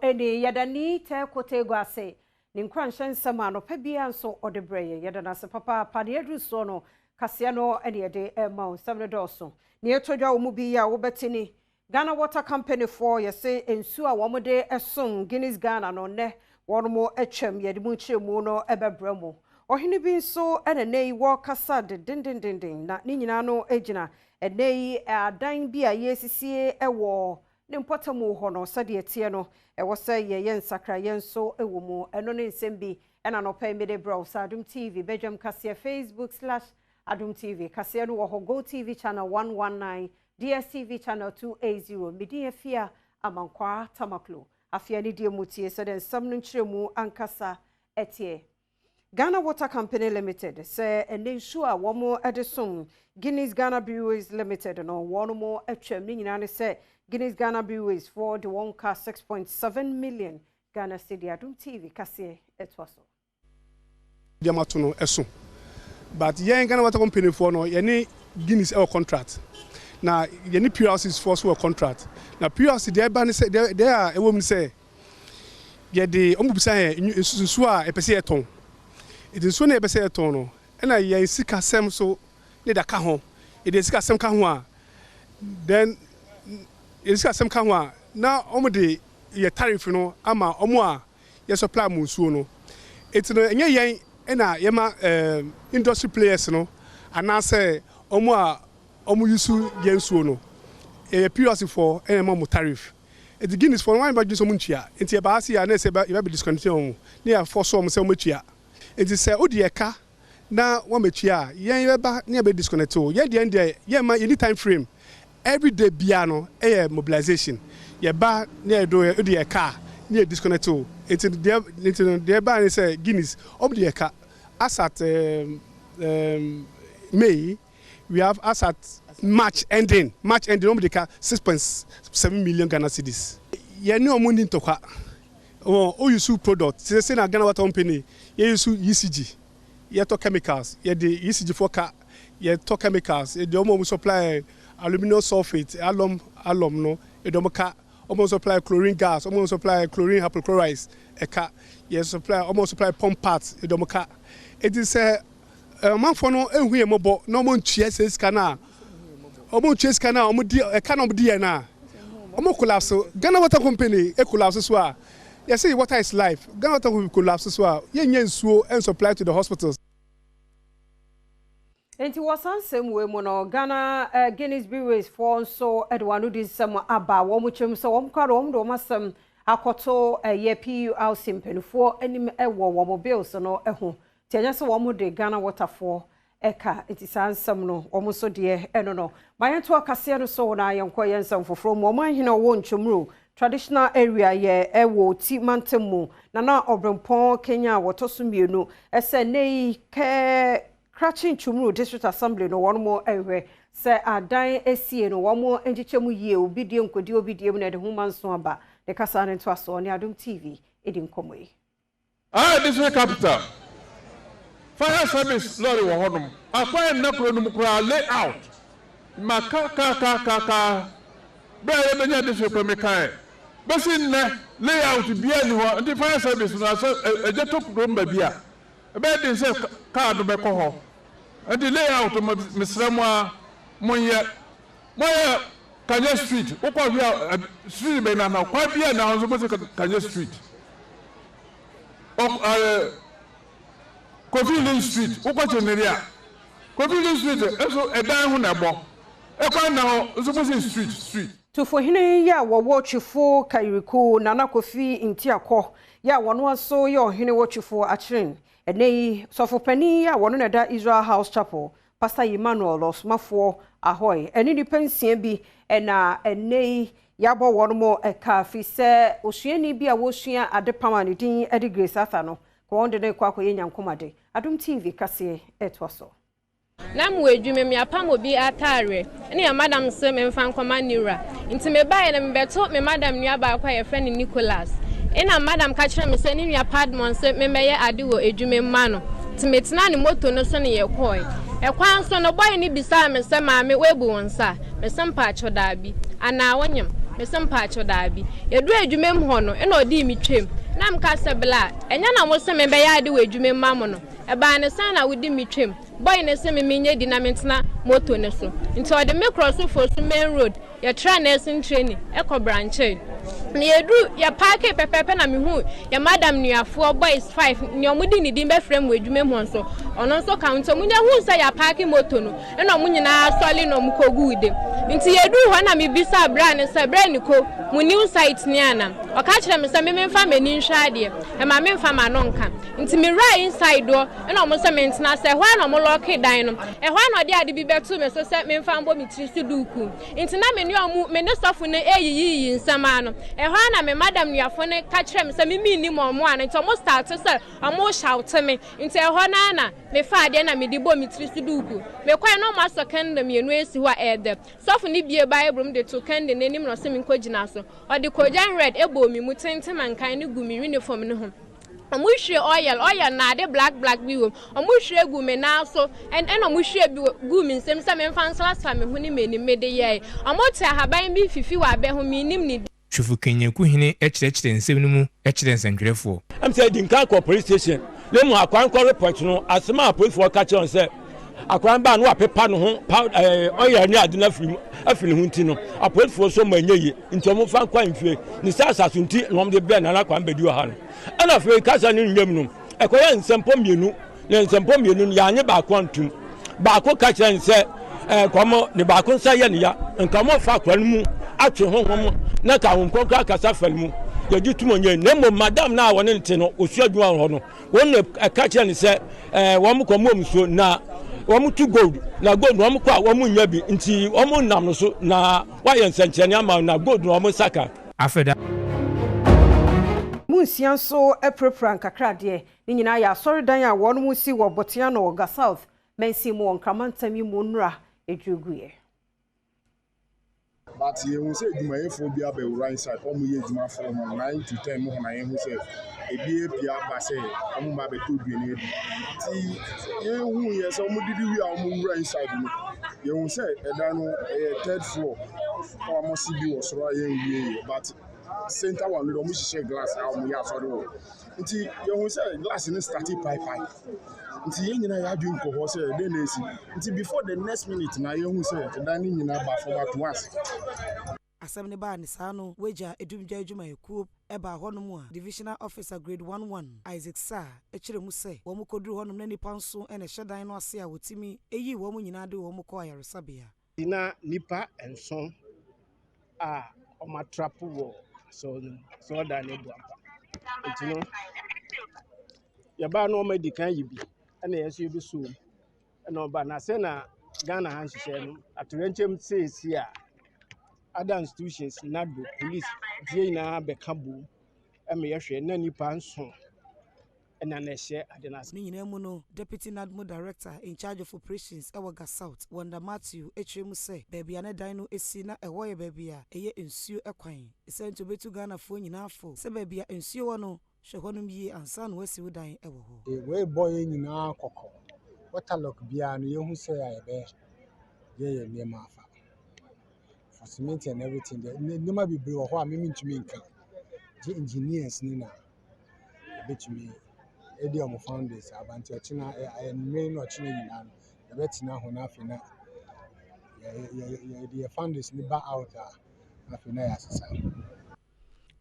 eni yadani te kote gwase ni nkwanshen sama no pebia nso odebreye yadana se papa pade edu so no kase no eni yede ema samne doso ni etodwa omu bi ya wobetini Ghana Water Company for yese ensu a womode esom Guinness Ghana no ne wono etwam yede mu chiremu no ebebramo ohini bi nso enenei wo kasa de dindindindin na ni nyina no egina enei adan bi a yesisie ewo ne mpotamu ho no sade etie no ewo se ye nsakra ye nso ewo mu eno ne nsembi ena no pay me de browse Adom TV Badwam kase Facebook/Adom TV kase no wo Go TV channel 119 DSTV channel 280 midi afia amankwa tamaklo afia ni die mutie se den sam no nkyeremu ankasa etie Ghana Water Company Limited say enensu a womo edison Guinness Ghana Breweries Limited no wono mo atwam ni nyina ne say Guinness Ghana Breweries for the 6.7 million Ghana cedi Adom TV kase etwaso diamato no eso but yen Ghana Water Company for no ye Guinness our contract na ye ni PLC's for so contract na PLC dey ba ne say they are ewom say ye de omubisa ye nsusu a epese eton it is when epese eton no na ye sika sem so ne da ka ho e de sika sem ka ho a then sika sem ka ho a na omde ye tariff no ama omo a ye supply mu nsuo no it no enye yen na ye ma industry players no ana say omo a omo yusu ye nsuo no e PLC for ma mo tariff it Guinness for one ba so mo ntua enti e ba asi ya na se ba be discontinue ne ya for so mo se mo tua enti se odi e ka na wa metua yen ye ba ne be disconnect o ye de ndie ye ma any time frame every day bia no mobilization ye ba ne do odi e ka ne disconnect o enti de ba ne say Guinness odi e ka as at May we have as at March ending only 6.7 million Ghana cedis. Ye no money to kwa. O use product. Say na Ghana Water Company, ye use ECG. Ye to chemicals. Ye the ECG for car. Ye to chemicals. Ye the almost supply aluminum sulfate, alum no. Ye do ka almost supply chlorine gas, almost supply chlorine hypochlorite. E ka ye supply almost supply pump parts. Ye do ka. It is man for no enhu ye mobo no mo ntua sika na omo ntua sika na omo di e ka na omo di na omo collapse Ghana Water Company e collapse so a you say water is life Ghana Water Company collapse so a ye nya nsuo and supply to the hospitals enti wasansem we mo no Ghana Guinness Breweries for so edwanu di sam aba wo mo chem so wo kwaro wo do masam akoto ye PUR simpenfo anim ewo wo mo bills no eho tianya se wo mo de Ghana Water for eka itisansam no wo mo so de eno no mayento akase no so na yenko yensam foforo mo manhina wo nchomro traditional area ye ewo ti mantemu na obrempon Kenya wotoso mienu ese nei ke Crachin Chumru District Assembly no one more ewe se adan esie no one more enjichemu ye obidie nkodi obidie mu na de human so aba de kasa ne to aso ne Adom TV edin komoi district capital fire service lorry wo hodum akwa na kro num kra layout maka bere benya district premier besin na layout bia ni ho ndi fire service no aso ejeto kro mba bia be din se card be ko ho ndi layout misramo monye Kanye Street ukwa bia street be na kwa bia na zo mo Kanye Street Kofi Street ukwa cheneria Kofi Street eso edan ho na bo ekwa na ho zo mo street Tufo hine ya wawotchifo Kairiku Nana Kofi Intiako ya wono aso ya hine wotchifo Achrin enei sofopani ya wono na da Israel House Chapel Pastor Emmanuel Osmafo Ahoy eni ni pensie bi ena enei yabo wono mo eka fi se osuani bi a wosua adepama ne din edi Grace Arthur no ko wonde ne kwa ko yenyankomade Adom TV kase etwaso Nam we dwume me apam obi atare ene ya madam se me mfa nkoma niura nti me bae na me beto me madam nua ba akwa ye friend Nicholas ena madam ka kire me se ni nua Padmon se me meye ade wo edwume ma no nti metina ne moto no so ne ye koi ekwan so no boy ni bisa me se maame webu wonsa me se mpa acho da bi ana wonyem me sem pa cho daabi yedu adwumem ho no e na odi mi twem na mka se bla enya na mo se me be ya de we adwumem mam no e ba ne san na wodi mi twem boy ne se me menye di na mentena moto ne so nti odi me cross for so main road ya tra nursing training e ko branche ni edu ya park pepepe na me hu ya madam nuafo boys 5 ni omudi ni di be frame we adwumem ho so ono so count munya hu se ya park moto no e na munyina sole no mkogu de nti yedu ho na me bisa bra ne se bra ni ko mu new site ni ana o ka kire me se me mfa mani nhwa de e ma me mfa ma no nka nti me right inside do e na mo se me ntena se ho na mo lock dan no e ho na de ade bi betu me so se me mfa mbo me tiri su duku nti na me ni omu me ne sofo ne eyiyi nsama no e ho na me madam nuafo ne ka kire me se me mi ni mo mo ana nti mo start se omo shout me nti e ho na me fa ade na me di bo me tiri su duku me kwai no ma so kende me enu esi ho ede sofo ni bie bible me de to kende ne nim no se me nkogina so o de kojan red ebo mi mu tente mankan ne gu mi uniform ne ho omuhwe oil na de black bi wo omuhwe gu me na so and omuhwe gu mi nsem se me mfa nsala me hu ni me ni me de ye omota haban bi fifi wa be ho mi nim ni Shufu Kenya kuhine echire nsem no mu echire nsendwerefo am say dinka ko police station le mu akwan ko report no asema police for catch on say akwan ba no apepa no ho oil ni ade na afiri hu nti no apolice so manyeyi nti omo fa kwa mfie ni sasa sunti no de be na akwan bedi wa ha no ana fe kasa ni nyam no ekoya nsempo mienu ne nsempo mienu ya anye ba kwantum ba ko ka kire nse komo ne ba ko nsa ye ne ya nka mo fa kwan mu atwe honhom na ka won kokra kasa fal mu ya gitumo nye ne mo madam na woni nti no osu adwuma ho no won ka kire ne se wo mo komo mso na wo tu gold na gold wo kwa wo nya bi nti wo nam no so na wa ye nsenkyene ama na gold wo saka afeda munsian so eprepran kakra de ni nyina ya sorry dan a won mu si wo botia no ga south mensi mu onkramantam mu nura edruguye but you say edwumayefo bi abe right side omo ye edwuma from 9 to 10 mo na ye hu say ebi epia ba say omo ba be to duane ebi ti ye hu ye so omo didi wi a omo right side no ye hu say eda no third floor omo si bi wo soro ye wi but center one no mo share glass a omo ya soro wo nti ye hu say glass ni starting pipe nti ye nyina ya dwun ko ho say dey na esi nti before the next minute na ye hu say eda ni nyina ba for back once asem ne ba ne sa no weja edumja adwuma ekuo eba honom a divisional officer grade 11 Isaac Sa ekire mu se wo mu koduru honom na nipa nso ene hyedan no ase a wotimi eyi wo mu nyina de wo mu ko ayaresabea ina nipa enson a o matrapo wo so da ne buampa etino ya ba no medikan yibi ena yeso bi so ena ba na se na Ghana han hye no atorenchem sesi a other institutions nado police die na bekabu eme yehwe na nipa nso ena na hye adenas ni nyina mu no deputy nadmo director in charge of operations ewaga south Wanda Matthew echemu se bebia na dan no esi na ewo ye bebia eye ensuo ekwan esento betu Ghana fo nyina afo se bebia ensuo wo no hwe honum yi ansa no wasi wodan ewo ho we boy nyina kokko waterlock bia no yehu se ya ebe ye niema afa for cement and everything there niema bibre wo ho a memi ntumi nka je engineers ni na betumi edi omo founders abanti ochina enme no ochina nyina no betina ho na afi na the founders ni ba out afi na ya sasa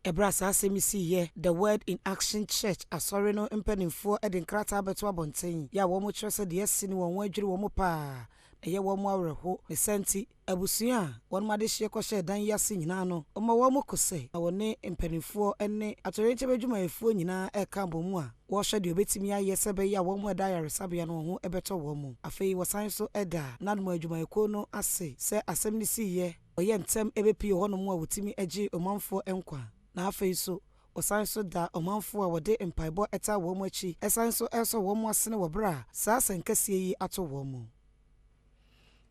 Ebrasa asemisi ye the word in action church asori no mpanimfo eden krata beto abonten ya wo mo kyerese de yesi ni won adwiri wo mo pa eye wo mo awerho ne senti abusua won ma de hye kɔhye dan yase nyina no omo wo mo kose na woni mpanimfo ene atorenche bedwumayefo nyina eka bomu a wo hye de obetimi aye sebe ya wo mo da yaresabea no ho ebeto wo mo afei wosan so eda na no adwumayeko no ase se asem ni si ye oye ntem ebepi ho no mo a wotimi agi omanfo enkwa na afei so osan so da omanfo a wode empaibo eta wo mo achi esan so eso wo mo asene wo bra saa senkasie yi ato wo mo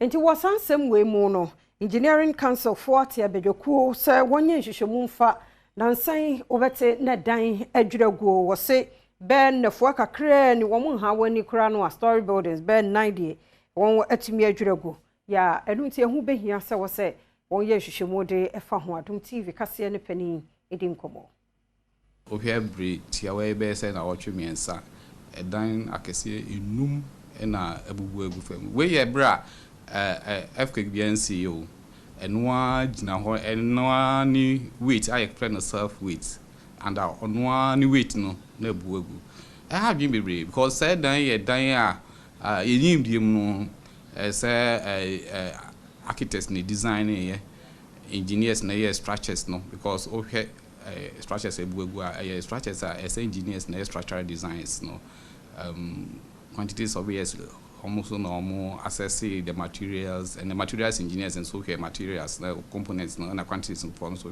enti wosan sem we mu no engineering council for te abedwokuo se wonye nhwehwemu mfa nansan obete na dan adwiraguo wo se ben nafo akakra ni wo mu ha wani kura no a story buildings ben 90 won atimi adwiraguo ya enu nti ehu behia se wo se wɔn yɛ hwehwɛmu de ɛfa ho Adom TV kaseɛ ne panin edi nkɔmɔ. Ohia bre tiawe be say na wɔtwe miensa ɛdan akɛseɛ enum na abubu agu fam we yɛ bra FK BNC o ɛnoa gyina hɔ ɛnoa ni weight I explain the self weight and ɔnoa ni weight no na abu agu have been bebre because said dan yɛ dan a yɛnim die mu no say architects ni design yɛ engineers na yɛ structures no because okay structures structures as engineers and structural designs no quantities of years almost normal assessing the materials and the materials engineers and so materials components no and quantities and forms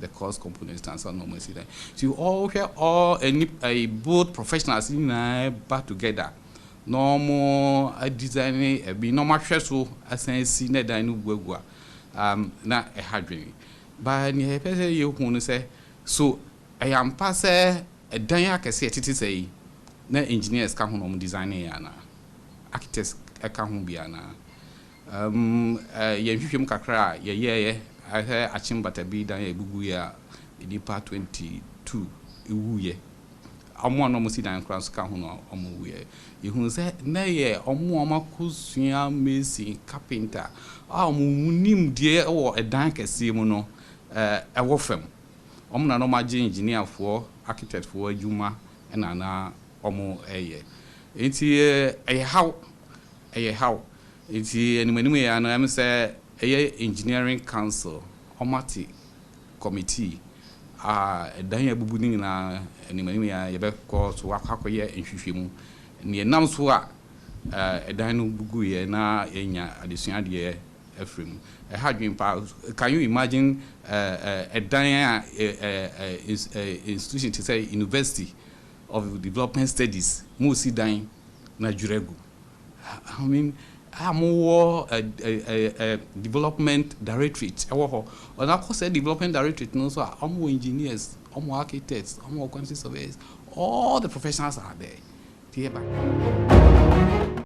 the cost components and so normal see that so you all any both professionals in back together normal designing be normal so as see na dan no buagua na e hadwin ba ni pese you hu no say so I am pass a dan akese tete say na engineers ka ho no designing ya na architects ka ho bia na ye hwehwem kakra ye achimbata bi dan egugu ya nipa 22 ewuye omo no mo si dan kra so ka ho no omo wuye ehun say na ye omo makosua mason carpenter omo nim die wo dan kese mu no ewo fam omo na no magye engineer for architect for adwuma na omo enti how enti animanim ya na am say engineering council omati committee dan ya bubu ni na animanim ya ye be ko so akwakoye nhwehwemu ne nam so dan no bugu ye na enya adesua de Ephraim. Can you imagine a dan institution to say University of Development Studies Musi dan na Juregu? I mean, I'm more development directorate. On our course development directorate, no, so I'm more engineers, I'm more architects, I'm more quantity surveyors. All the professionals are there.